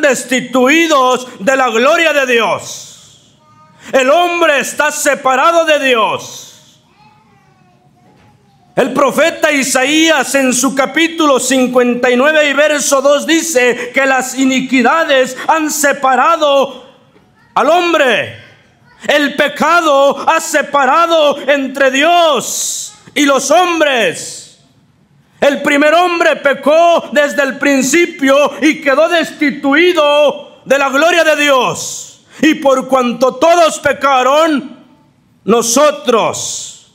destituidos de la gloria de Dios. El hombre está separado de Dios. El profeta Isaías en su capítulo 59 y verso 2 dice que las iniquidades han separado al hombre. El pecado ha separado entre Dios y los hombres. El primer hombre pecó desde el principio y quedó destituido de la gloria de Dios. Y por cuanto todos pecaron, nosotros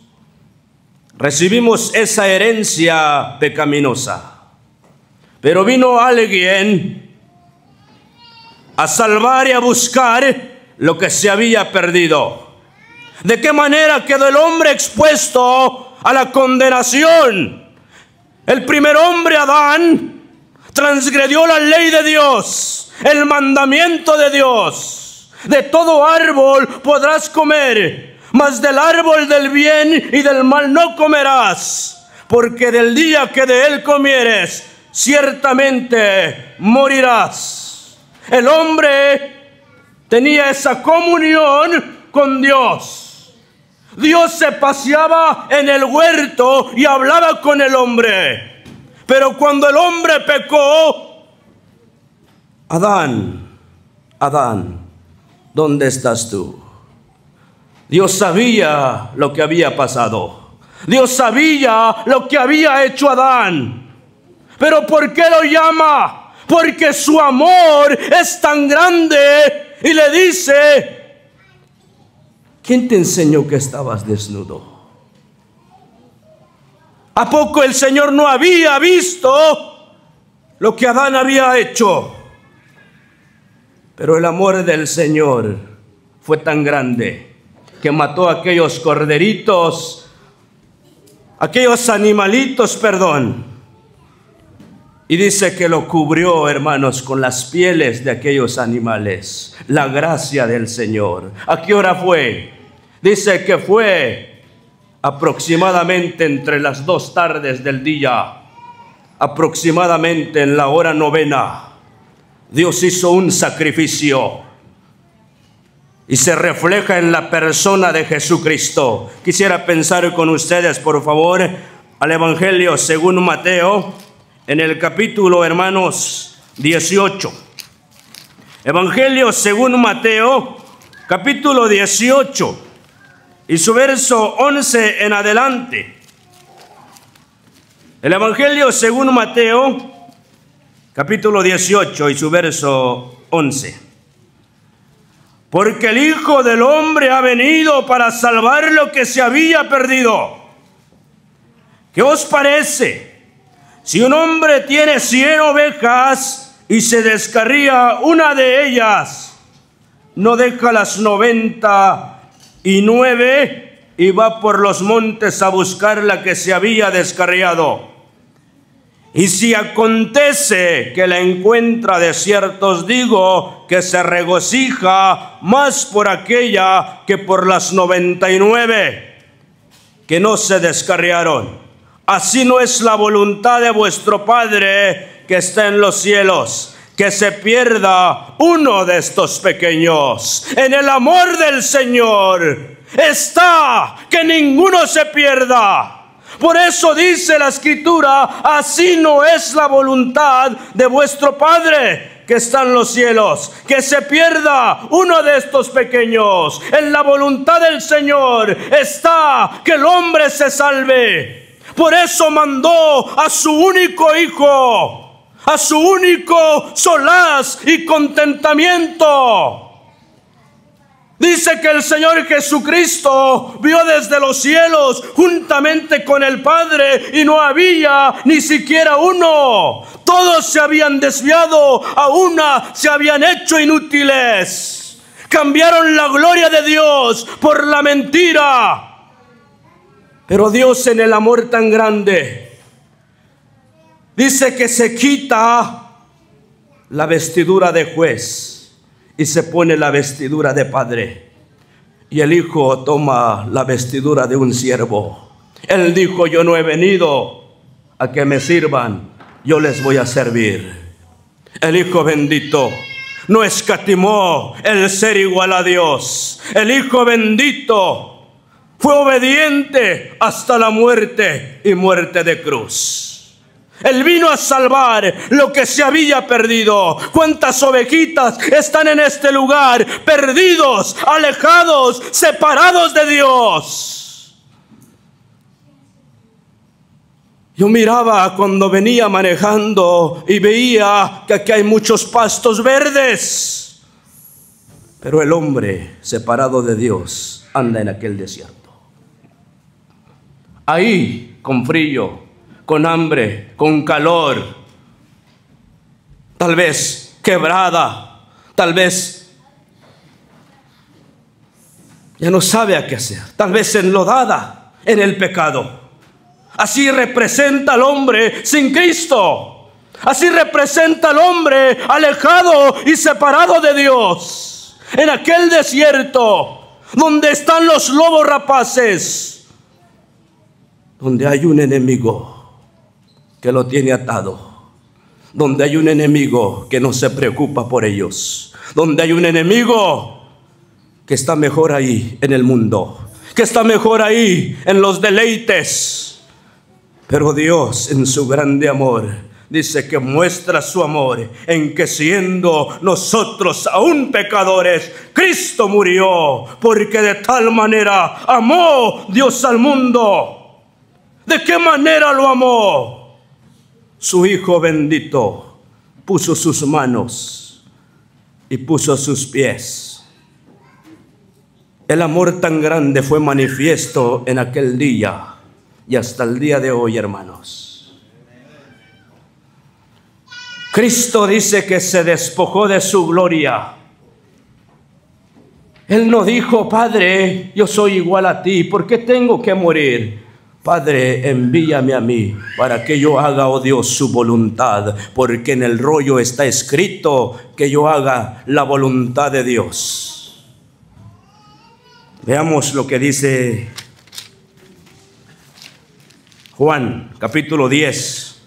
recibimos esa herencia pecaminosa. Pero vino alguien a salvar y a buscar lo que se había perdido. ¿De qué manera quedó el hombre expuesto a la condenación? El primer hombre, Adán, transgredió la ley de Dios, el mandamiento de Dios. De todo árbol podrás comer, mas del árbol del bien y del mal no comerás, porque del día que de él comieres, ciertamente morirás. El hombre tenía esa comunión con Dios. Dios se paseaba en el huerto y hablaba con el hombre. Pero cuando el hombre pecó, Adán, ¿dónde estás tú? Dios sabía lo que había pasado. Dios sabía lo que había hecho Adán. Pero ¿por qué lo llama? Porque su amor es tan grande y le dice: ¿quién te enseñó que estabas desnudo? ¿A poco el Señor no había visto lo que Adán había hecho? Pero el amor del Señor fue tan grande que mató a aquellos corderitos, aquellos animalitos, y dice que lo cubrió, hermanos, con las pieles de aquellos animales. La gracia del Señor. ¿A qué hora fue? Dice que fue aproximadamente entre las 2 tardes del día, aproximadamente en la hora 9. Dios hizo un sacrificio y se refleja en la persona de Jesucristo. Quisiera pensar con ustedes, por favor, al Evangelio según Mateo, en el capítulo, hermanos, 18. Evangelio según Mateo, capítulo 18. Y su verso 11 en adelante. El Evangelio según Mateo, capítulo 18 y su verso 11. Porque el Hijo del Hombre ha venido para salvar lo que se había perdido. ¿Qué os parece? Si un hombre tiene 100 ovejas y se descarría una de ellas, ¿no deja las 99 y va por los montes a buscar la que se había descarriado? Y si acontece que la encuentra, de cierto os digo que se regocija más por aquella que por las 99 que no se descarriaron. Así no es la voluntad de vuestro Padre que está en los cielos, que se pierda uno de estos pequeños. En el amor del Señor está que ninguno se pierda. Por eso dice la Escritura: así no es la voluntad de vuestro Padre que está en los cielos, que se pierda uno de estos pequeños. En la voluntad del Señor está que el hombre se salve. Por eso mandó a su único Hijo, a su único solaz y contentamiento. Dice que el Señor Jesucristo vio desde los cielos juntamente con el Padre y no había ni siquiera uno. Todos se habían desviado, a una se habían hecho inútiles. Cambiaron la gloria de Dios por la mentira. Pero Dios, en el amor tan grande, dice que se quita la vestidura de juez y se pone la vestidura de padre. Y el Hijo toma la vestidura de un siervo. Él dijo: yo no he venido a que me sirvan, yo les voy a servir. El Hijo bendito no escatimó el ser igual a Dios. El Hijo bendito fue obediente hasta la muerte y muerte de cruz. Él vino a salvar lo que se había perdido. ¿Cuántas ovejitas están en este lugar? Perdidos, alejados, separados de Dios. Yo miraba cuando venía manejando y veía que aquí hay muchos pastos verdes. Pero el hombre separado de Dios anda en aquel desierto. Ahí, con frío, con hambre, con calor, tal vez quebrada, tal vez ya no sabe a qué hacer, tal vez enlodada en el pecado. Así representa al hombre sin Cristo. Así representa al hombre alejado y separado de Dios. En aquel desierto donde están los lobos rapaces, donde hay un enemigo que lo tiene atado, donde hay un enemigo que no se preocupa por ellos, donde hay un enemigo que está mejor ahí en el mundo, que está mejor ahí en los deleites. Pero Dios, en su grande amor, dice que muestra su amor en que siendo nosotros aún pecadores, Cristo murió, porque de tal manera amó Dios al mundo. ¿De qué manera lo amó? Su Hijo bendito puso sus manos y puso sus pies. El amor tan grande fue manifiesto en aquel día y hasta el día de hoy, hermanos. Cristo dice que se despojó de su gloria. Él no dijo: Padre, yo soy igual a ti, ¿por qué tengo que morir? Padre, envíame a mí para que yo haga, oh Dios, su voluntad, porque en el rollo está escrito que yo haga la voluntad de Dios. Veamos lo que dice Juan, capítulo 10,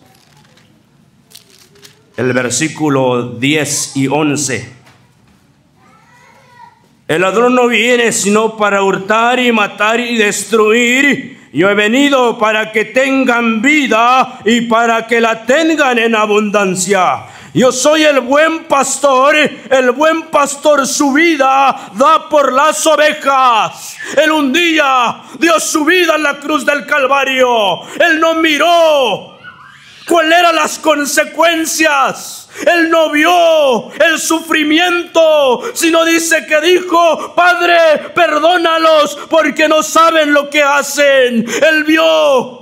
el versículo 10 y 11. El ladrón no viene sino para hurtar y matar y destruir. Yo he venido para que tengan vida y para que la tengan en abundancia. Yo soy el buen pastor su vida da por las ovejas. Él un día dio su vida en la cruz del Calvario. Él no miró cuáles eran las consecuencias. Él no vio el sufrimiento, sino dice que dijo: Padre, perdónalos porque no saben lo que hacen. Él vio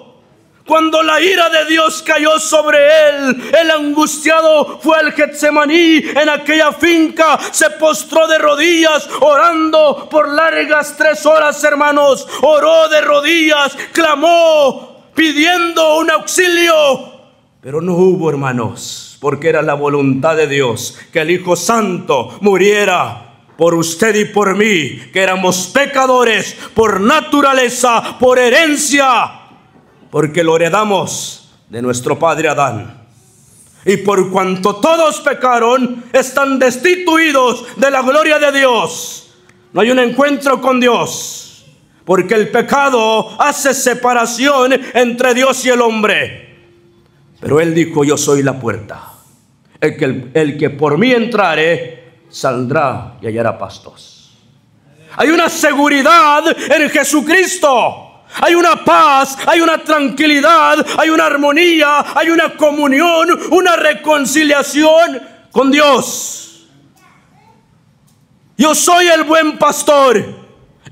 cuando la ira de Dios cayó sobre él. El angustiado fue al Getsemaní, en aquella finca, se postró de rodillas, orando por largas 3 horas, hermanos. Oró de rodillas, clamó, pidiendo un auxilio. Pero no hubo, hermanos, porque era la voluntad de Dios que el Hijo Santo muriera por usted y por mí, que éramos pecadores por naturaleza, por herencia, porque lo heredamos de nuestro padre Adán. Y por cuanto todos pecaron, están destituidos de la gloria de Dios. No hay un encuentro con Dios, porque el pecado hace separación entre Dios y el hombre. Pero Él dijo: yo soy la puerta. El que por mí entrare, saldrá y hallará pastos. Hay una seguridad en Jesucristo. Hay una paz, hay una tranquilidad, hay una armonía, hay una comunión, una reconciliación con Dios. Yo soy el buen pastor.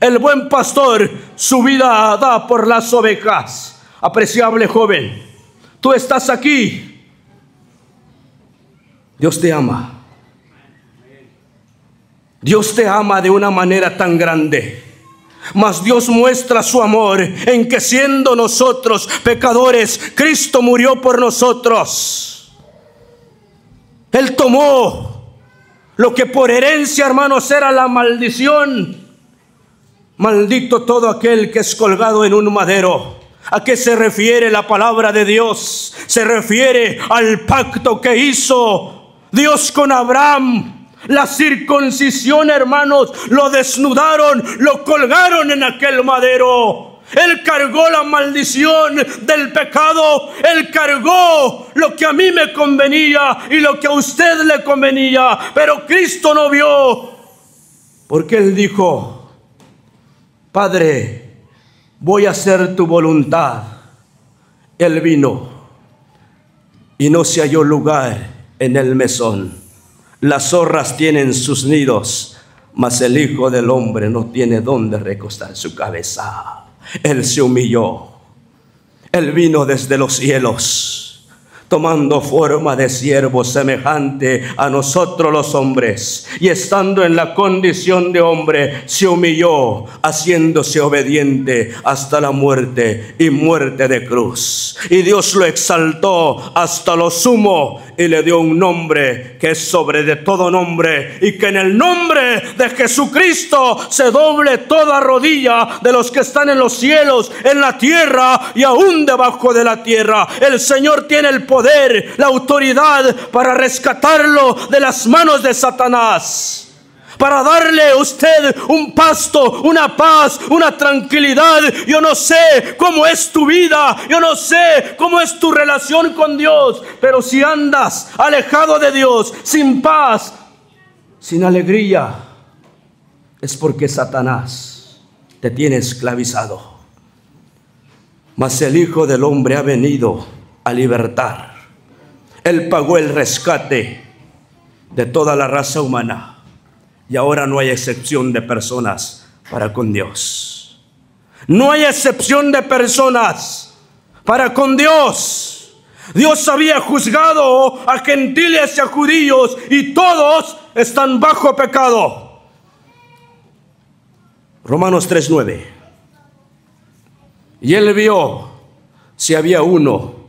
El buen pastor su vida da por las ovejas. Apreciable joven, tú estás aquí. Dios te ama. Dios te ama de una manera tan grande. Mas Dios muestra su amor en que siendo nosotros pecadores, Cristo murió por nosotros. Él tomó lo que por herencia, hermanos, era la maldición. Maldito todo aquel que es colgado en un madero. ¿A qué se refiere la palabra de Dios? Se refiere al pacto que hizo Dios con Abraham. La circuncisión, hermanos, lo desnudaron, lo colgaron en aquel madero. Él cargó la maldición del pecado. Él cargó lo que a mí me convenía y lo que a usted le convenía. Pero Cristo no vio, porque Él dijo: Padre, voy a hacer tu voluntad. Él vino y no se halló lugar en el mesón. Las zorras tienen sus nidos, mas el Hijo del Hombre no tiene dónde recostar su cabeza. Él se humilló. Él vino desde los cielos, tomando forma de siervo semejante a nosotros los hombres, y estando en la condición de hombre, se humilló, haciéndose obediente hasta la muerte y muerte de cruz. Y Dios lo exaltó hasta lo sumo y le dio un nombre que es sobre de todo nombre, y que en el nombre de Jesucristo se doble toda rodilla de los que están en los cielos, en la tierra y aún debajo de la tierra. El Señor tiene el poder, la autoridad para rescatarlo de las manos de Satanás, para darle a usted un pasto, una paz, una tranquilidad. Yo no sé cómo es tu vida, yo no sé cómo es tu relación con Dios, pero si andas alejado de Dios, sin paz, sin alegría, es porque Satanás te tiene esclavizado. Mas el Hijo del Hombre ha venido a libertar. Él pagó el rescate de toda la raza humana. Y ahora no hay excepción de personas para con Dios. No hay excepción de personas para con Dios. Dios había juzgado a gentiles y a judíos, y todos están bajo pecado. Romanos 3:9. Y Él vio si había uno.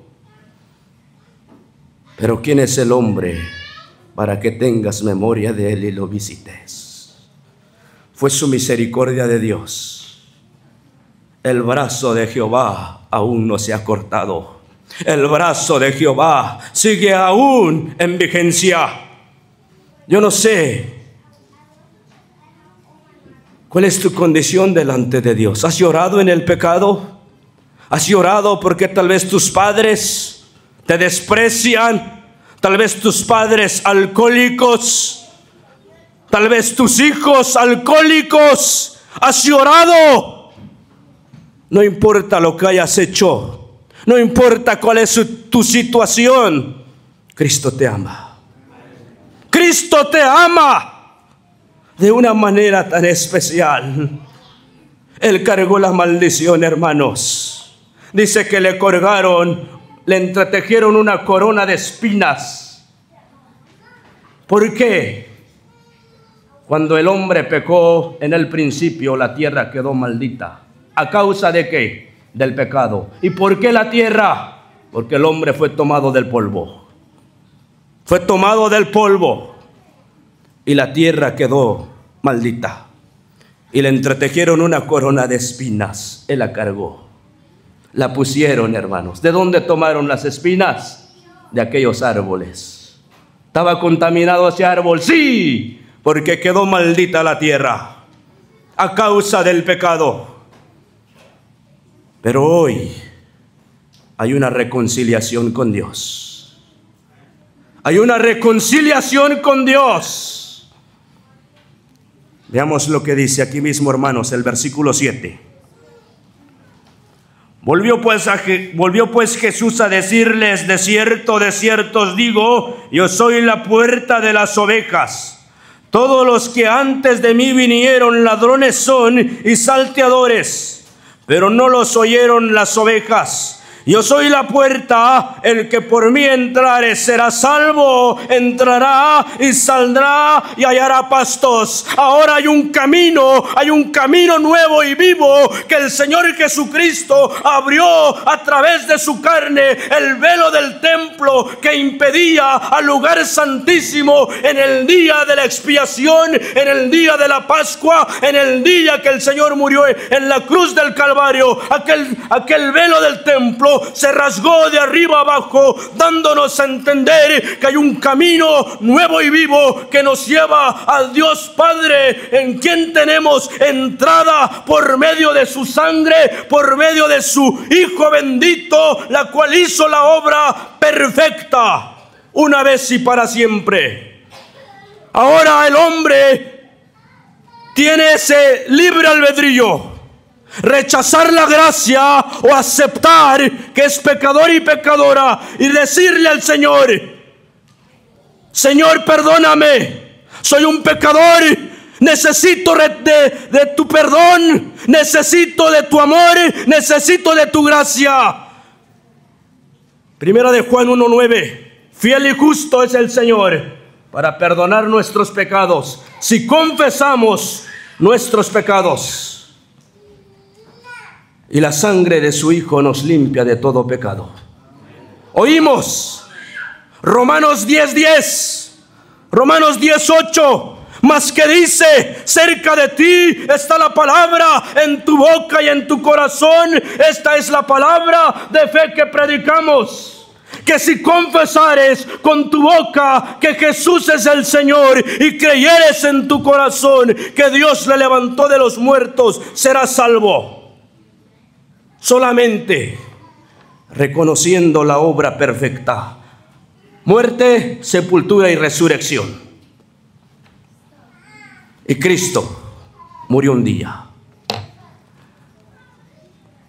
Pero ¿quién es el hombre para que tengas memoria de Él y lo visites? Fue su misericordia de Dios. El brazo de Jehová aún no se ha cortado. El brazo de Jehová sigue aún en vigencia. Yo no sé cuál es tu condición delante de Dios. ¿Has llorado en el pecado? ¿Has llorado porque tal vez tus padres te desprecian? Tal vez tus padres alcohólicos, tal vez tus hijos alcohólicos. ¿Has llorado? No importa lo que hayas hecho, no importa cuál es tu situación, Cristo te ama. Cristo te ama de una manera tan especial. Él cargó la maldición, hermanos. Dice que le colgaron, le entretejieron una corona de espinas. ¿Por qué? Cuando el hombre pecó en el principio, la tierra quedó maldita. ¿A causa de qué? Del pecado. ¿Y por qué la tierra? Porque el hombre fue tomado del polvo. Fue tomado del polvo. Y la tierra quedó maldita. Y le entretejieron una corona de espinas. Él la cargó. La pusieron, hermanos. ¿De dónde tomaron las espinas? De aquellos árboles. ¿Estaba contaminado ese árbol? Sí, porque quedó maldita la tierra a causa del pecado. Pero hoy hay una reconciliación con Dios. Hay una reconciliación con Dios. Veamos lo que dice aquí mismo, hermanos, el versículo 7. Volvió pues Jesús a decirles: de cierto os digo, yo soy la puerta de las ovejas. Todos los que antes de mí vinieron ladrones son y salteadores, pero no los oyeron las ovejas. Yo soy la puerta, el que por mí entrare será salvo, entrará y saldrá y hallará pastos. Ahora hay un camino nuevo y vivo que el Señor Jesucristo abrió a través de su carne, el velo del templo que impedía al lugar santísimo en el día de la expiación, en el día de la Pascua, en el día que el Señor murió en la cruz del Calvario. Aquel velo del templo velo se rasgó de arriba abajo, dándonos a entender que hay un camino nuevo y vivo que nos lleva al Dios Padre, en quien tenemos entrada por medio de su sangre, por medio de su Hijo bendito, la cual hizo la obra perfecta una vez y para siempre. Ahora el hombre tiene ese libre albedrío: rechazar la gracia o aceptar que es pecador y pecadora y decirle al Señor: Señor, perdóname, soy un pecador, necesito de tu perdón, necesito de tu amor, necesito de tu gracia. Primera de Juan 1:9: fiel y justo es el Señor para perdonar nuestros pecados, si confesamos nuestros pecados. Y la sangre de su Hijo nos limpia de todo pecado. Oímos Romanos 10:10, Romanos 10:8, mas que dice: cerca de ti está la palabra, en tu boca y en tu corazón. Esta es la palabra de fe que predicamos, que si confesares con tu boca que Jesús es el Señor y creyeres en tu corazón que Dios le levantó de los muertos, serás salvo. Solamente reconociendo la obra perfecta: muerte, sepultura y resurrección. Y Cristo murió un día.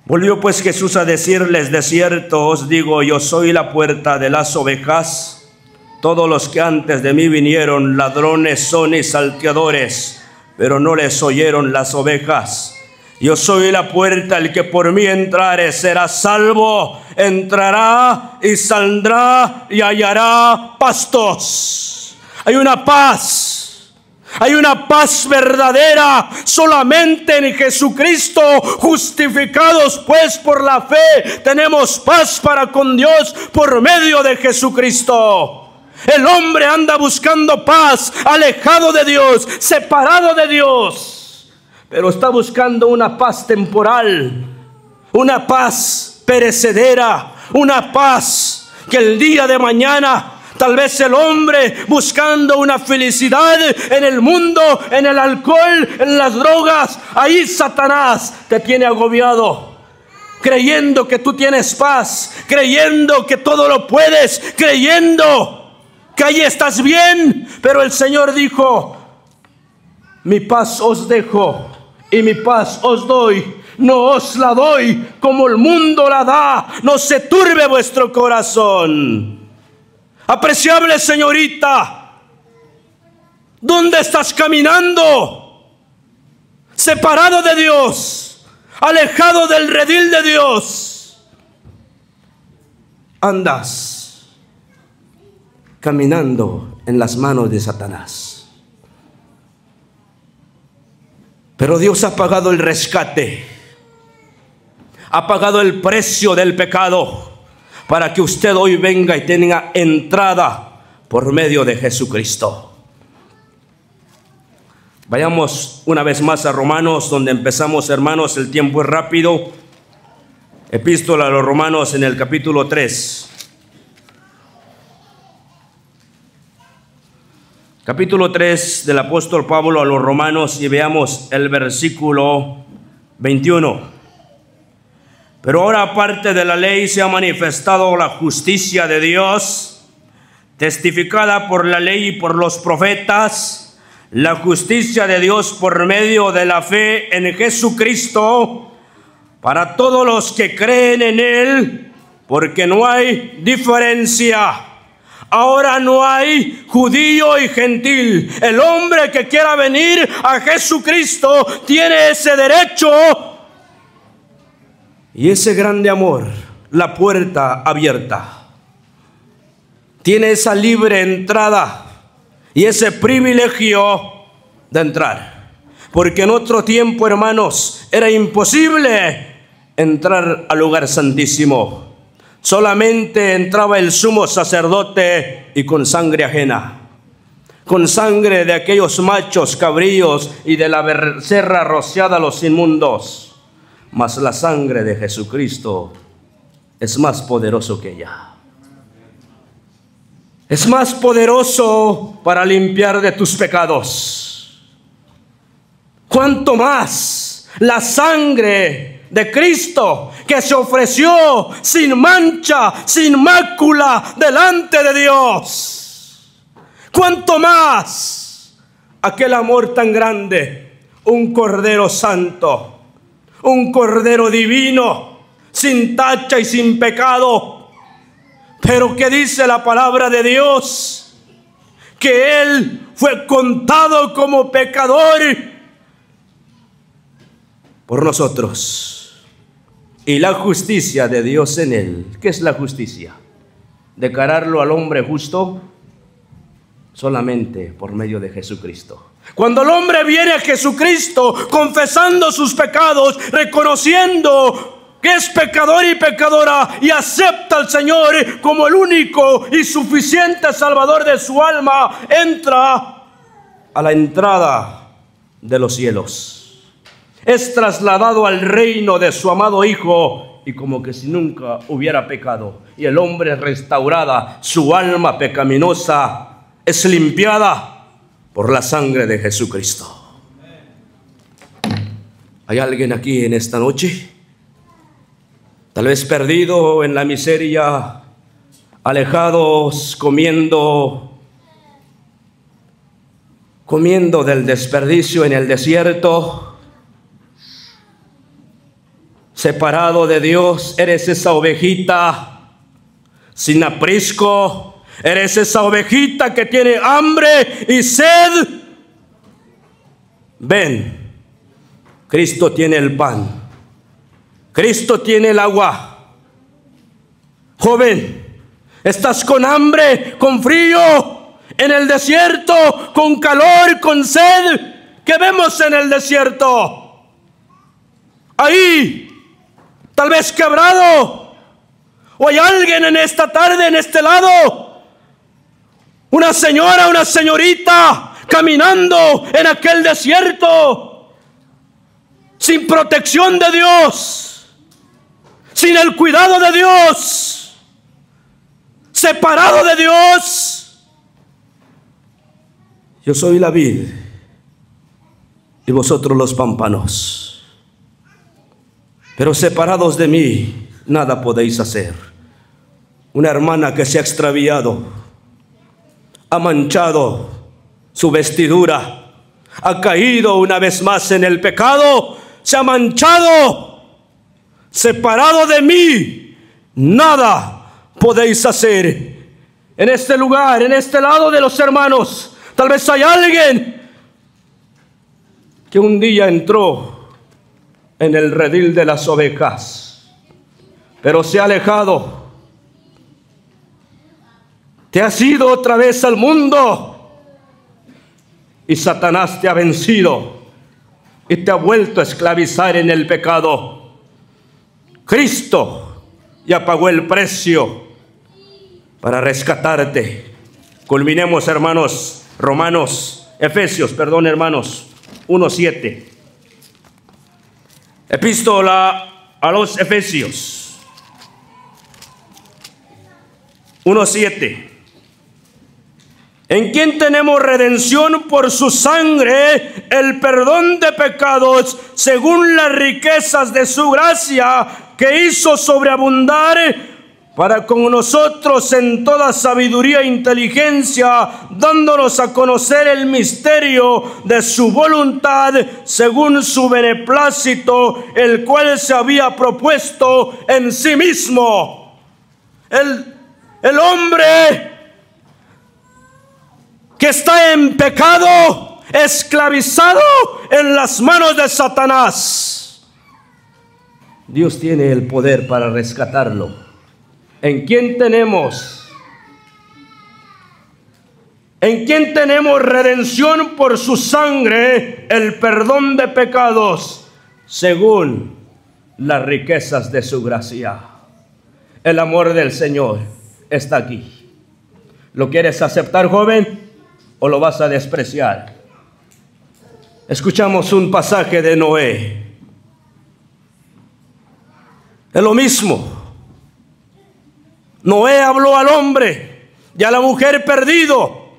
Volvió pues Jesús a decirles: de cierto os digo, yo soy la puerta de las ovejas. Todos los que antes de mí vinieron, ladrones son y salteadores, pero no les oyeron las ovejas. Yo soy la puerta: el que por mí entrare será salvo, entrará y saldrá y hallará pastos. Hay una paz. Hay una paz verdadera solamente en Jesucristo. Justificados pues por la fe, tenemos paz para con Dios por medio de Jesucristo. El hombre anda buscando paz, alejado de Dios, separado de Dios, pero está buscando una paz temporal, una paz perecedera, una paz que el día de mañana, tal vez el hombre buscando una felicidad en el mundo, en el alcohol, en las drogas, ahí Satanás te tiene agobiado, creyendo que tú tienes paz, creyendo que todo lo puedes, creyendo que ahí estás bien. Pero el Señor dijo: mi paz os dejo y mi paz os doy. No os la doy como el mundo la da. No se turbe vuestro corazón. Apreciable señorita, ¿dónde estás caminando? Separado de Dios, alejado del redil de Dios. Andas caminando en las manos de Satanás. Pero Dios ha pagado el rescate, ha pagado el precio del pecado, para que usted hoy venga y tenga entrada por medio de Jesucristo. Vayamos una vez más a Romanos, donde empezamos, hermanos. El tiempo es rápido. Epístola a los Romanos en el capítulo 3. Capítulo 3 del apóstol Pablo a los Romanos, y veamos el versículo 21. Pero ahora, aparte de la ley, se ha manifestado la justicia de Dios, testificada por la ley y por los profetas, la justicia de Dios por medio de la fe en Jesucristo, para todos los que creen en Él, porque no hay diferencia. Ahora no hay judío y gentil. El hombre que quiera venir a Jesucristo tiene ese derecho. Y ese grande amor, la puerta abierta, tiene esa libre entrada y ese privilegio de entrar. Porque en otro tiempo, hermanos, era imposible entrar al lugar santísimo. Solamente entraba el sumo sacerdote y con sangre ajena, con sangre de aquellos machos cabríos y de la becerra rociada a los inmundos. Mas la sangre de Jesucristo es más poderoso que ella. Es más poderoso para limpiar de tus pecados. ¿Cuánto más la sangre de Cristo que se ofreció sin mancha, sin mácula delante de Dios? ¿Cuánto más aquel amor tan grande? Un Cordero Santo, un Cordero Divino, sin tacha y sin pecado. Pero ¿qué dice la palabra de Dios? Que Él fue contado como pecador por nosotros. Y la justicia de Dios en Él. ¿Qué es la justicia? Declararlo al hombre justo solamente por medio de Jesucristo. Cuando el hombre viene a Jesucristo confesando sus pecados, reconociendo que es pecador y pecadora, y acepta al Señor como el único y suficiente Salvador de su alma, entra a la entrada de los cielos. Es trasladado al reino de su amado Hijo, y como que si nunca hubiera pecado, y el hombre es restaurada, su alma pecaminosa es limpiada por la sangre de Jesucristo. ¿Hay alguien aquí en esta noche? Tal vez perdido en la miseria, alejados, comiendo del desperdicio en el desierto, separado de Dios. Eres esa ovejita sin aprisco, eres esa ovejita que tiene hambre y sed. Ven, Cristo tiene el pan. Cristo tiene el agua. Joven, estás con hambre, con frío, en el desierto, con calor, con sed. ¿Qué vemos en el desierto? Ahí, tal vez quebrado. O hay alguien en esta tarde, en este lado. Una señora, una señorita, caminando en aquel desierto, sin protección de Dios, sin el cuidado de Dios, separado de Dios. Yo soy la vid y vosotros los pámpanos, pero separados de mí nada podéis hacer. Una hermana que se ha extraviado, ha manchado su vestidura, ha caído una vez más en el pecado, se ha manchado. Separado de mí, nada podéis hacer. En este lugar, en este lado de los hermanos, tal vez hay alguien que un día entró en el redil de las ovejas, pero se ha alejado. Te has ido otra vez al mundo y Satanás te ha vencido y te ha vuelto a esclavizar en el pecado. Cristo ya pagó el precio para rescatarte. Culminemos, hermanos, Efesios 1:7. Epístola a los Efesios 1:7. En quien tenemos redención por su sangre, el perdón de pecados, según las riquezas de su gracia, que hizo sobreabundar para con nosotros en toda sabiduría e inteligencia, dándonos a conocer el misterio de su voluntad, según su beneplácito, el cual se había propuesto en sí mismo. El hombre que está en pecado, esclavizado en las manos de Satanás, Dios tiene el poder para rescatarlo. ¿En quién tenemos? ¿En quién tenemos redención por su sangre, el perdón de pecados, según las riquezas de su gracia? El amor del Señor está aquí. ¿Lo quieres aceptar, joven, o lo vas a despreciar? Escuchamos un pasaje de Noé. Es lo mismo. Noé habló al hombre y a la mujer perdido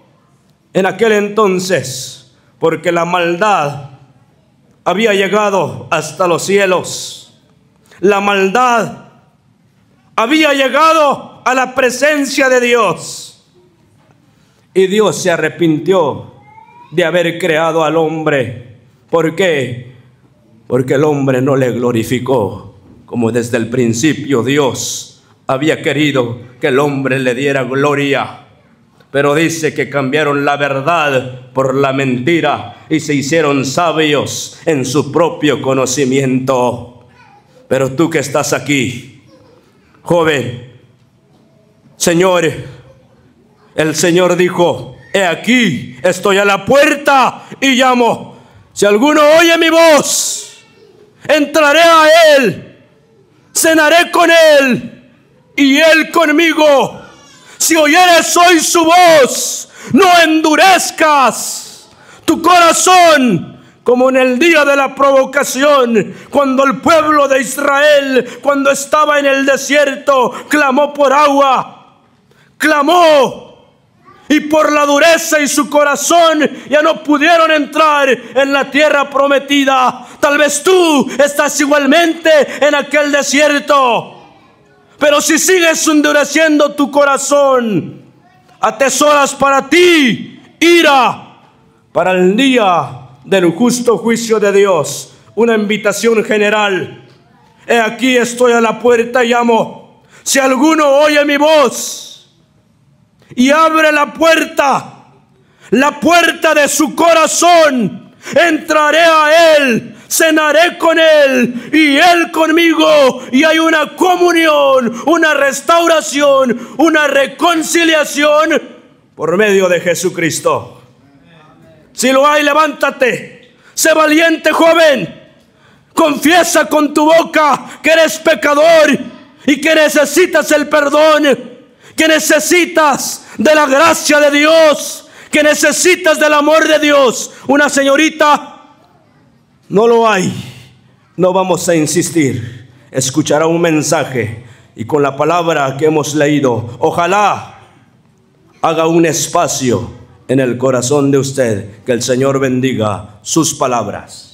en aquel entonces, porque la maldad había llegado hasta los cielos. La maldad había llegado a la presencia de Dios. Y Dios se arrepintió de haber creado al hombre. ¿Por qué? Porque el hombre no le glorificó como desde el principio Dios había querido que el hombre le diera gloria. Pero dice que cambiaron la verdad por la mentira y se hicieron sabios en su propio conocimiento. Pero tú que estás aquí, joven, Señor, el Señor dijo: he aquí, estoy a la puerta y llamo. Si alguno oye mi voz, entraré a él, cenaré con él y él conmigo. Si oyeres hoy su voz, no endurezcas tu corazón, como en el día de la provocación, cuando el pueblo de Israel, cuando estaba en el desierto, clamó por agua, clamó, y por la dureza y su corazón ya no pudieron entrar en la tierra prometida. Tal vez tú estás igualmente en aquel desierto. Pero si sigues endureciendo tu corazón, atesoras para ti ira para el día del justo juicio de Dios. Una invitación general: he aquí, estoy a la puerta y llamo. Si alguno oye mi voz y abre la puerta de su corazón, entraré a él, cenaré con él y él conmigo, y hay una comunión, una restauración, una reconciliación por medio de Jesucristo. Si lo hay, levántate, sé valiente, joven, confiesa con tu boca que eres pecador y que necesitas el perdón, que necesitas de la gracia de Dios, que necesitas del amor de Dios. Una señorita, no lo hay. No vamos a insistir. Escuchará un mensaje y con la palabra que hemos leído, ojalá haga un espacio en el corazón de usted. Que el Señor bendiga sus palabras.